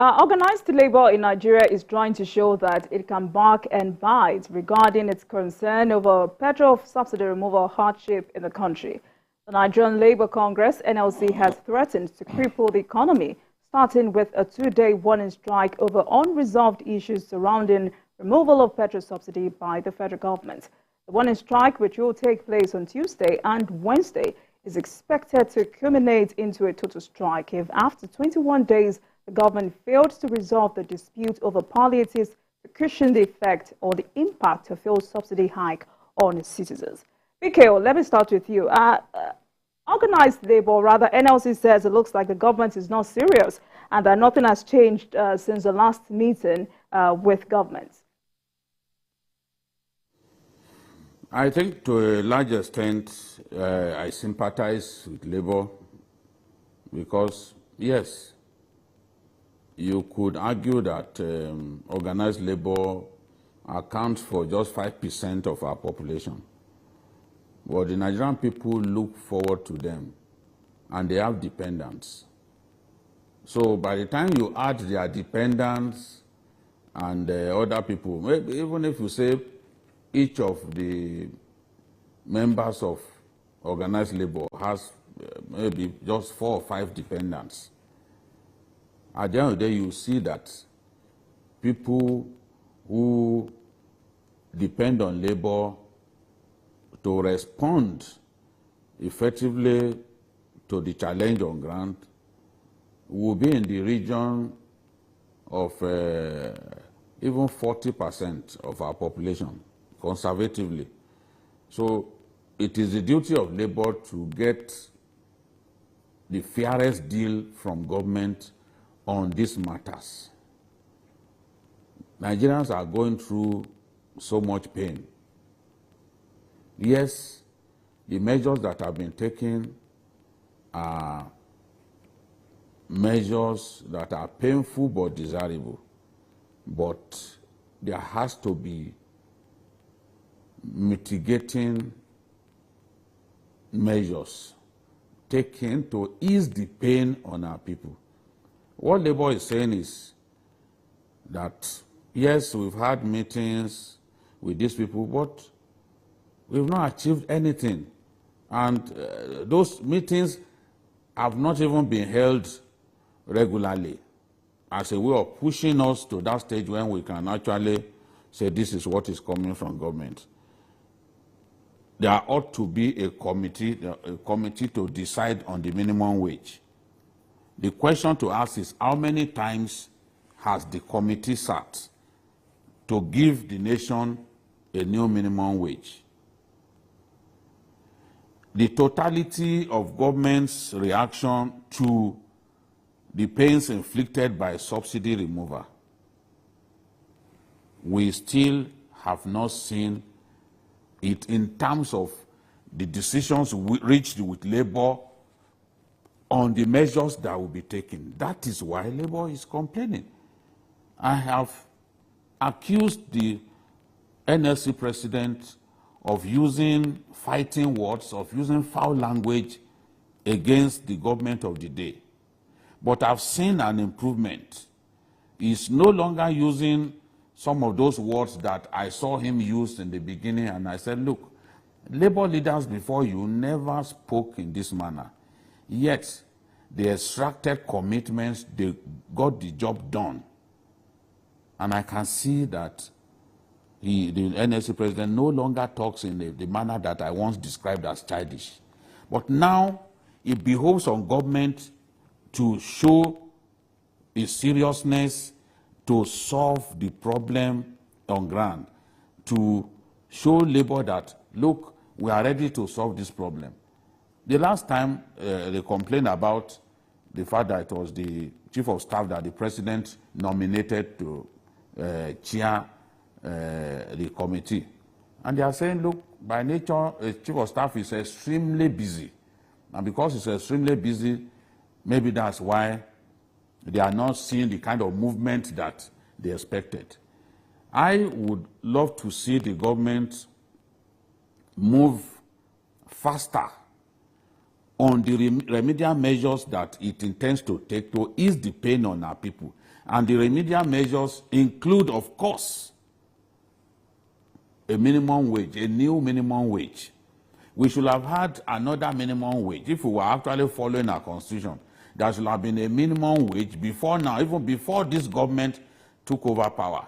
Organized labor in Nigeria is trying to show that it can bark and bite regarding its concern over petrol subsidy removal hardship in the country. The Nigerian Labour Congress, NLC, has threatened to cripple the economy, starting with a two-day warning strike over unresolved issues surrounding removal of petrol subsidy by the federal government. The warning strike, which will take place on Tuesday and Wednesday, is expected to culminate into a total strike if, after 21 days, the government failed to resolve the dispute over palliatives to cushion the effect or the impact of fuel subsidy hike on its citizens. BKO, let me start with you. Organized labor, or rather NLC, says it looks like the government is not serious and that nothing has changed since the last meeting with government. I think to a large extent I sympathize with labor because, yes, you could argue that organized labor accounts for just 5% of our population. But the Nigerian people look forward to them, and they have dependents. So by the time you add their dependents and other people, maybe even if you say each of the members of organized labor has maybe just 4 or 5 dependents, at the end of the day, you see that people who depend on labor to respond effectively to the challenge on ground will be in the region of even 40% of our population, conservatively. So it is the duty of labor to get the fairest deal from government on these matters. Nigerians are going through so much pain. Yes, the measures that have been taken are measures that are painful but desirable. But there has to be mitigating measures taken to ease the pain on our people. What Labour is saying is that, yes, we've had meetings with these people, but we've not achieved anything. And those meetings have not even been held regularly as a way of pushing us to that stage when we can actually say this is what is coming from government. There ought to be a committee to decide on the minimum wage. The question to ask is, how many times has the committee sat to give the nation a new minimum wage? The totality of government's reaction to the pains inflicted by subsidy removal, we still have not seen it in terms of the decisions reached with labor on the measures that will be taken. That is why labor is complaining. I have accused the NLC president of using fighting words, of using foul language against the government of the day. But I've seen an improvement. He's no longer using some of those words that I saw him use in the beginning, and I said, look, labor leaders before you never spoke in this manner. Yet, they extracted commitments, they got the job done. And I can see that the NLC president no longer talks in the manner that I once described as childish. But now, it behoves on government to show its seriousness, to solve the problem on ground, to show labor that, look, we are ready to solve this problem. The last time they complained about the fact that it was the chief of staff that the president nominated to chair the committee. And they are saying, look, by nature, a chief of staff is extremely busy. And because he's extremely busy, maybe that's why they are not seeing the kind of movement that they expected. I would love to see the government move faster on the remedial measures that it intends to take to ease the pain on our people. And the remedial measures include, of course, a minimum wage, a new minimum wage. We should have had another minimum wage. If we were actually following our constitution, there should have been a minimum wage before now, even before this government took over power.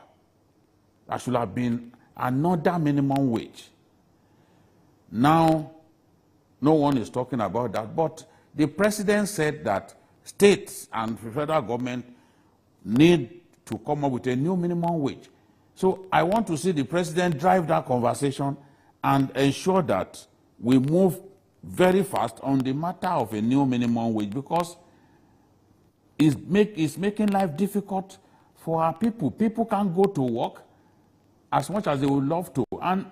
There should have been another minimum wage. Now, no one is talking about that, but the president said that states and federal government need to come up with a new minimum wage. So I want to see the president drive that conversation and ensure that we move very fast on the matter of a new minimum wage, because it's making life difficult for our people. People can't go to work as much as they would love to. And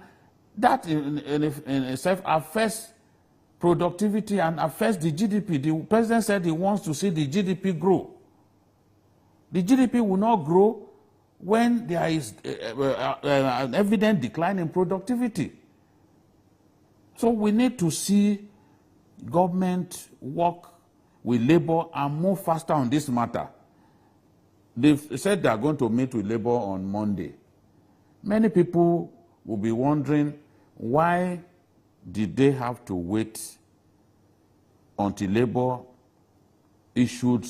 that in itself affects productivity and affects the GDP. The president said he wants to see the GDP grow. The GDP will not grow when there is an evident decline in productivity. So we need to see government work with labor and move faster on this matter. They've said they are going to meet with labor on Monday. Many people will be wondering, why did they have to wait until labor issued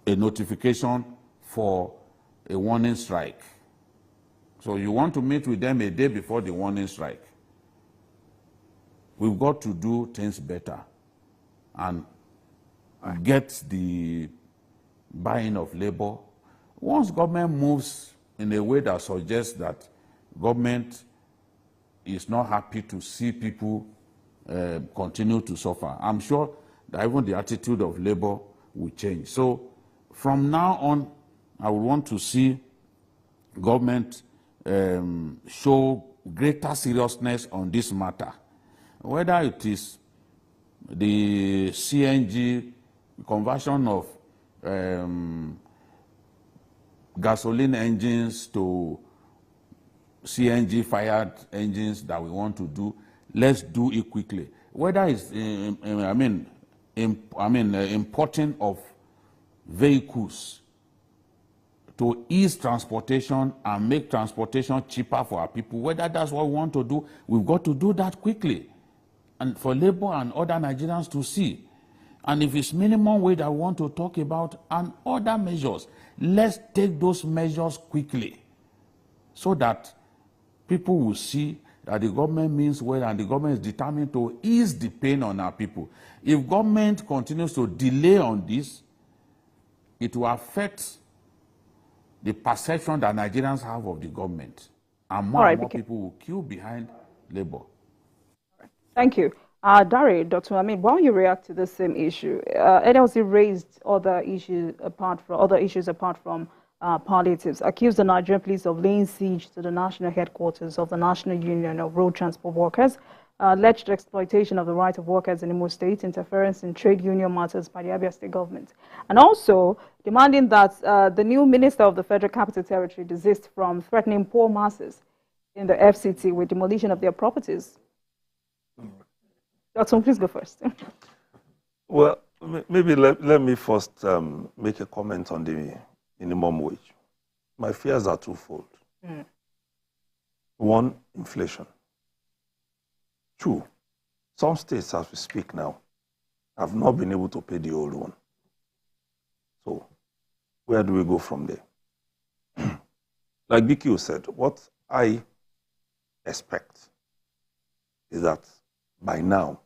a notification for a warning strike? So you want to meet with them a day before the warning strike. We've got to do things better and get the buy-in of labor. Once government moves in a way that suggests that government is not happy to see people continue to suffer, I'm sure that even the attitude of labor will change. So from now on, I would want to see government show greater seriousness on this matter. Whether it is the CNG conversion of gasoline engines to CNG-fired engines that we want to do, let's do it quickly. Whether it's, importing of vehicles to ease transportation and make transportation cheaper for our people, whether that's what we want to do, we've got to do that quickly, and for labor and other Nigerians to see. And if it's minimum wage that we want to talk about and other measures, let's take those measures quickly so that people will see that the government means well and the government is determined to ease the pain on our people. If government continues to delay on this, it will affect the perception that Nigerians have of the government. And more and more people will queue behind labor. Thank you. Dari, Dr. Amin, while you react to the same issue, NLC raised other issues apart from palliatives, accused the Nigerian police of laying siege to the national headquarters of the National Union of Road Transport Workers, alleged exploitation of the right of workers in Imo State, interference in trade union matters by the Abia State government, and also demanding that the new Minister of the Federal Capital Territory desist from threatening poor masses in the FCT with demolition of their properties. Dr. Please go first. Well, maybe let me first make a comment on the minimum wage. My fears are twofold. One, inflation. Two, some states, as we speak now, have not been able to pay the old one. So where do we go from there? Like BQ said, what I expect is that by now,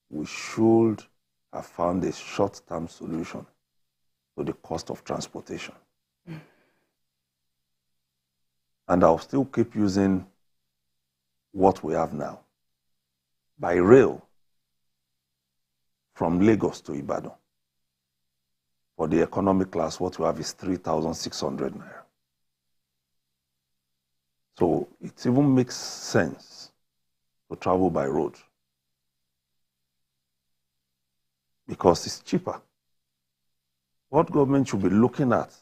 we should have found a short-term solution to the cost of transportation. And I'll still keep using what we have now. By rail, from Lagos to Ibadan, for the economy class, what we have is 3,600 naira. So it even makes sense to travel by road because it's cheaper. What government should be looking at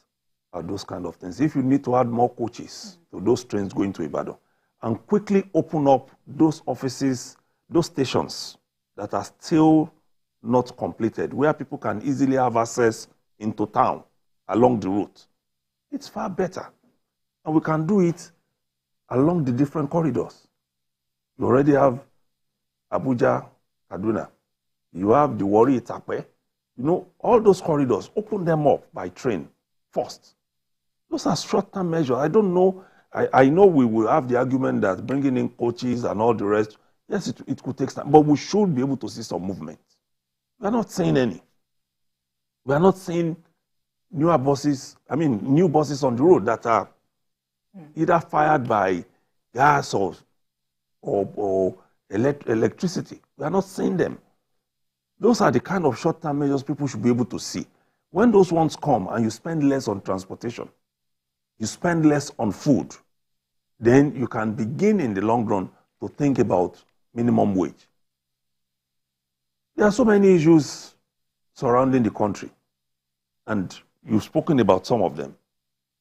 are those kind of things. If you need to add more coaches to those trains going to Ibadan, and quickly open up those offices, those stations that are still not completed, where people can easily have access into town along the route. It's far better. And we can do it along the different corridors. You already have Abuja, Kaduna. You have the Warri Itape. You know, all those corridors, open them up by train first. Those are short-term measures. I don't know. I know we will have the argument that bringing in coaches and all the rest, yes, it could take time, but we should be able to see some movement. We are not seeing any. We are not seeing new buses on the road that are either fired by gas or electricity. We are not seeing them. Those are the kind of short-term measures people should be able to see. When those ones come and you spend less on transportation, you spend less on food, then you can begin in the long run to think about minimum wage. There are so many issues surrounding the country, and you've spoken about some of them.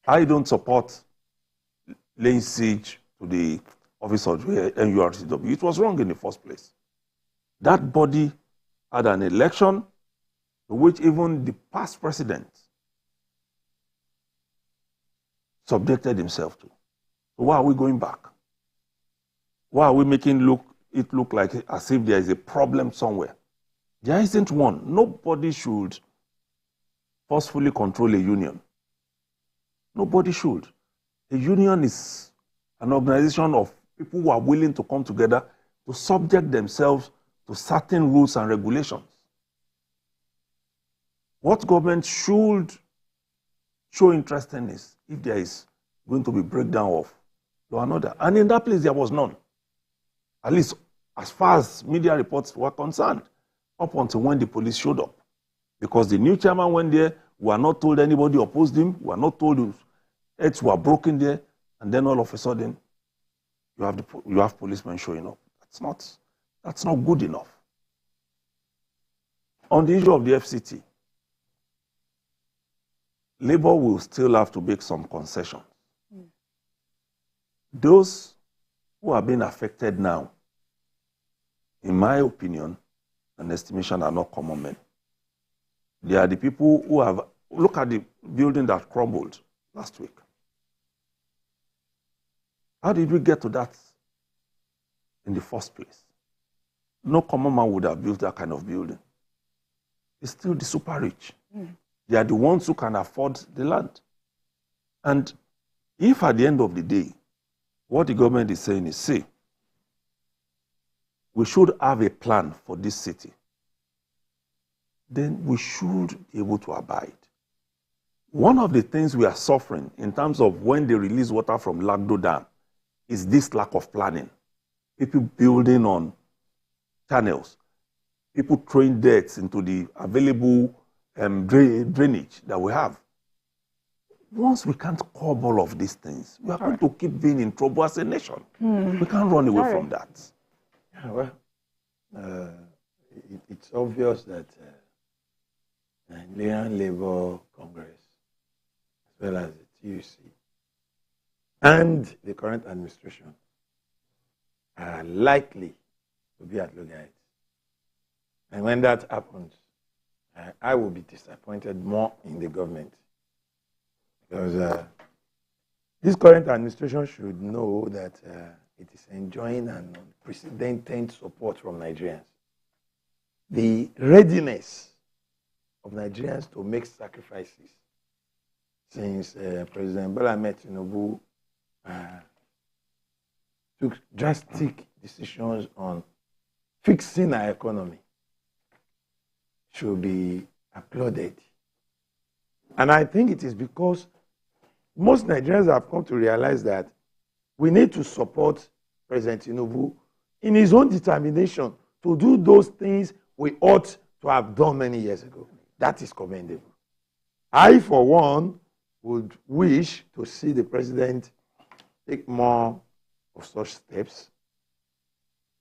I don't support laying siege to the office of NURTW. It was wrong in the first place. That body had an election to which even the past president subjected himself to. So why are we going back? Why are we making it look like as if there is a problem somewhere? There isn't one. Nobody should forcefully control a union. Nobody should. A union is an organization of people who are willing to come together to subject themselves to certain rules and regulations. What government should show interest in is if there is going to be breakdown of law and order. And in that place, there was none. At least as far as media reports were concerned, up until when the police showed up. Because the new chairman went there, we were not told anybody opposed him, we were not told heads were broken there, and then all of a sudden, you have policemen showing up. That's not good enough. On the issue of the FCT, Labour will still have to make some concessions. Those who are being affected now, in my opinion and estimation, are not common men. They are the people who have... Look at the building that crumbled last week. How did we get to that in the first place? No common man would have built that kind of building. It's still the super rich. They are the ones who can afford the land. And if at the end of the day, what the government is saying is, see, we should have a plan for this city, then we should be able to abide. One of the things we are suffering in terms of when they release water from Lagdo Dam is this lack of planning. People building on channels, people throwing dirt into the available drainage that we have. Once we can't curb all of these things, we are going to keep being in trouble as a nation. We can't run away from that. Yeah, well, it's obvious that Nigerian Labour Congress, as well as the TUC, and the current administration are likely to be at loggerheads. And when that happens, I will be disappointed more in the government. Because this current administration should know that it is enjoying an unprecedented support from Nigerians. The readiness of Nigerians to make sacrifices since President Bola Ahmed Tinubu took drastic decisions on fixing our economy should be applauded. And I think it is because most Nigerians have come to realize that we need to support President Tinubu in his own determination to do those things we ought to have done many years ago. That is commendable. I, for one, would wish to see the president take more of such steps,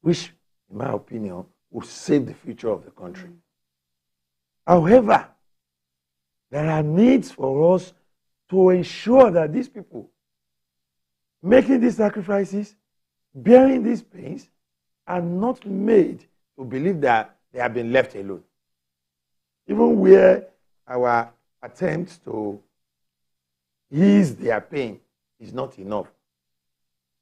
which, in my opinion, would save the future of the country. However, there are needs for us to ensure that these people making these sacrifices, bearing these pains, are not made to believe that they have been left alone. Even where our attempts to ease their pain is not enough.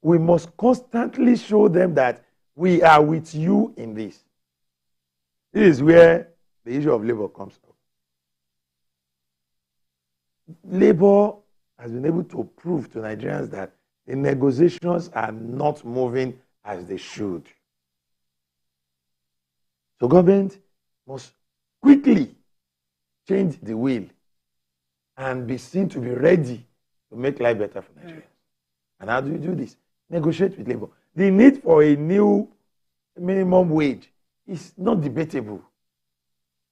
We must constantly show them that we are with you in this. This is where the issue of labor comes up. Labor has been able to prove to Nigerians that the negotiations are not moving as they should. So government must quickly change the wheel and be seen to be ready to make life better for Nigerians. And how do you do this? Negotiate with labor. The need for a new minimum wage is not debatable.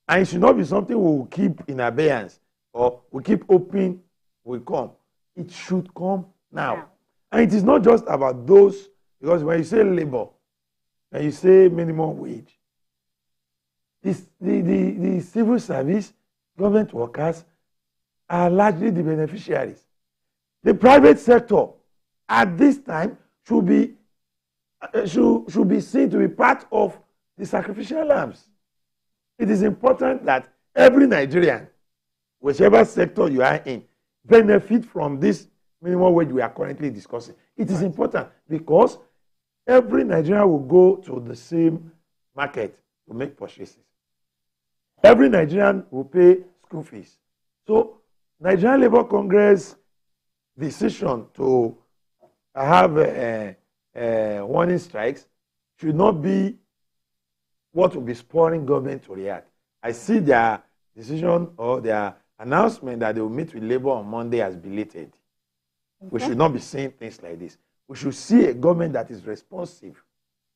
And it should not be something we will keep in abeyance or we keep hoping will come. It should come now. And it is not just about those, because when you say labor, and you say minimum wage, the civil service, government workers are largely the beneficiaries. The private sector at this time should be seen to be part of the sacrificial lambs. It is important that every Nigerian, whichever sector you are in, benefit from this minimum wage we are currently discussing. It is important because every Nigerian will go to the same market to make purchases. Every Nigerian will pay school fees. So, Nigerian Labour Congress decision to have warning strikes should not be what will be spurring government to react. I see their decision or their announcement that they will meet with labor on Monday as belated. Okay. We should not be saying things like this. We should see a government that is responsive.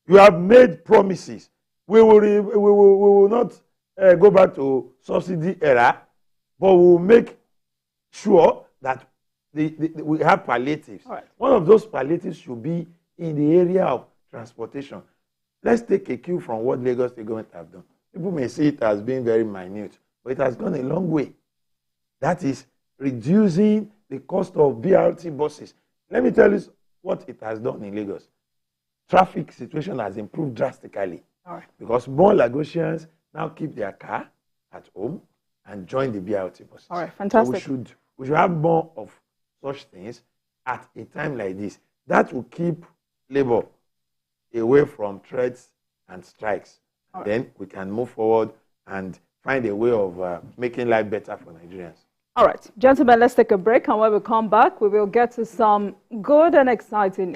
You have made promises. We will not go back to subsidy era, but we will make sure that we have palliatives. Right. One of those palliatives should be in the area of transportation. Let's take a cue from what Lagos State government have done. People may see it as being very minute, but it has gone a long way. That is reducing the cost of BRT buses. Let me tell you what it has done in Lagos. Traffic situation has improved drastically. Right. Because more Lagosians now keep their car at home and join the BRT buses. All right, fantastic. So we should have more of such things at a time like this. That will keep labor away from threats and strikes. Right. Then we can move forward and find a way of making life better for Nigerians. All right, gentlemen, let's take a break. And when we come back, we will get to some good and exciting